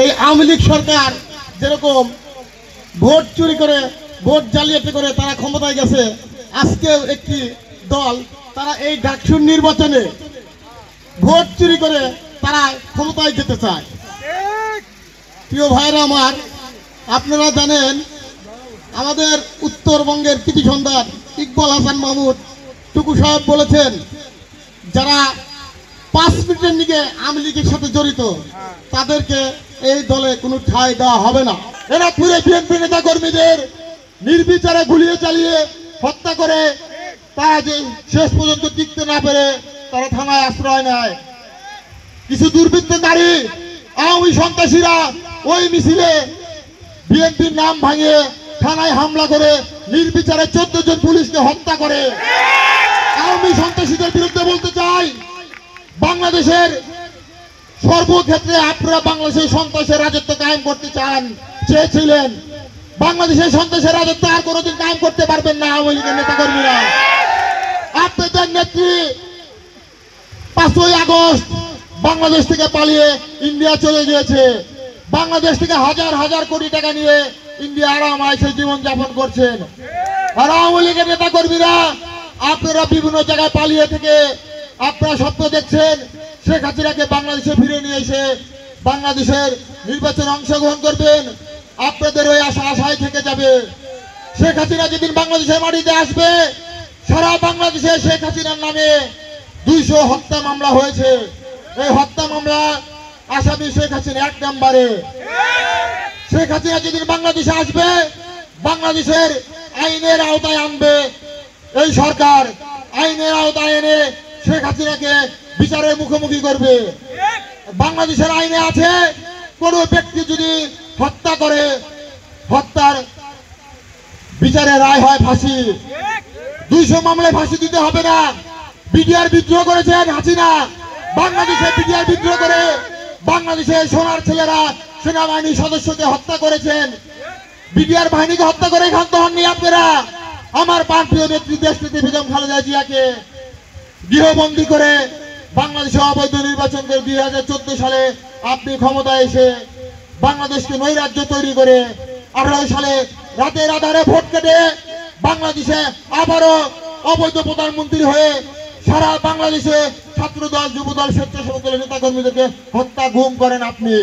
এই আওয়ামী লীগ সরকার যেরকম ভোট চুরি করে ভোট জালিয়াতি করে তারা ক্ষমতায় গেছে, আজকেও একটি দল তারা এই ডাকসুর নির্বাচনে ভোট চুরি করে তারা ক্ষমতায় যেতে চায়। প্রিয় ভাইরা আমার, আপনারা জানেন আমাদের উত্তরবঙ্গের কৃতি সন্তান ইকবাল হাসান মাহমুদ টুকু সাহেব বলেছেন, যারা 5 মিনিটের দিকে আওয়ামী লীগের সাথে জড়িত তাদেরকে এই দলে কোনো ঠাঁই দেওয়া হবে না। এরা পুরো বিএনপি নেতা কর্মীদের নির্বিচারে গুলিয়ে চালিয়ে হত্যা করে তারা যে শেষ পর্যন্ত টিকতে না পেরে তারা থানায় আশ্রয় নেয়। কিছু দুর্বৃত্তকারী আওয়ামী সন্ত্রাসীরা ওই মিছিলে বিএনপির নাম ভাঙিয়ে থানায় হামলা করে নির্বিচারে 14 জন পুলিশকে হত্যা করে। আওয়ামী সন্ত্রাসীদের বিরুদ্ধে বলতে চাই, বাংলাদেশের সর্বক্ষেত্রে আপনারা বাংলাদেশের সন্ত্রাসের রাজত্ব কায়েম করতে চেয়েছিলেন। বাংলাদেশের সন্ত্রাসের রাজত্ব আর কোনোদিন কায়েম করতে পারবেন না আওয়ামী লীগের নেতাকর্মীরা। আপনাদের নেত্রী 5ই আগস্ট বাংলাদেশ থেকে পালিয়ে ইন্ডিয়া চলে গিয়েছে। বাংলাদেশ থেকে হাজার হাজার কোটি টাকা নিয়ে ইন্ডিয়া আরাম আয়েসে জীবন যাপন করছেন। আর আওয়ামী লীগের নেতাকর্মীরা আপনারা বিভিন্ন জায়গায় পালিয়ে থেকে আপনারা স্বপ্ন দেখছেন শেখ হাসিনাকে বাংলাদেশে ফিরে নিয়ে এসে বাংলাদেশের নির্বাচনে অংশগ্রহণ করবেন। আপনাদের ওই আশায় থেকে যাবে। শেখ হাসিনা যেদিন বাংলাদেশের মাটিতে আসবে, সারা বাংলাদেশে শেখ হাসিনার নামে 200 হত্যা মামলা হয়েছে। এই হত্যা মামলা আসামি শেখ হাসিনা 1 নম্বরে। শেখ হাসিনা যেদিন বাংলাদেশে আসবে, বাংলাদেশের আইনের আওতায় আনবে এই সরকার। আইনের আওতায় এনে শেখ হাসিনাকে বিচারের মুখোমুখি করবে। বাংলাদেশের আইনে আছে, কোন ব্যক্তি যদি হত্যা করে, হত্যার বিচারে রায় হয় ফাঁসি। 200 মামলায় ফাঁসি দিতে হবে না। বিডিআর বিদ্রোহ করেছেন হাসিনা, বাংলাদেশে বিডিআর বিদ্রোহ করে বাংলাদেশের সোনার ছেলেরা সেনাবাহিনীর সদস্যকে হত্যা করেছেন। বিডিআর বাহিনীকে হত্যা করে ক্ষান্ত হননি আপনারা। আমার প্রাণপ্রিয় নেত্রী দেশনেত্রী বেগম খালেদা জিয়াকে গৃহবন্দী করে বাংলাদেশে অবৈধ নির্বাচন করে 2014 সালে আপনি ক্ষমতায় এসে বাংলাদেশকে নৈরাজ্য তৈরি করে 18 সালে রাতের আধারে ভোট কেটে বাংলাদেশে আবারও অবৈধ প্রধানমন্ত্রী হয়ে সারা বাংলাদেশে ছাত্রদল, যুবদল, স্বেচ্ছাসেবক দলের নেতাকর্মীদেরকে হত্যা গুম করেন আপনি।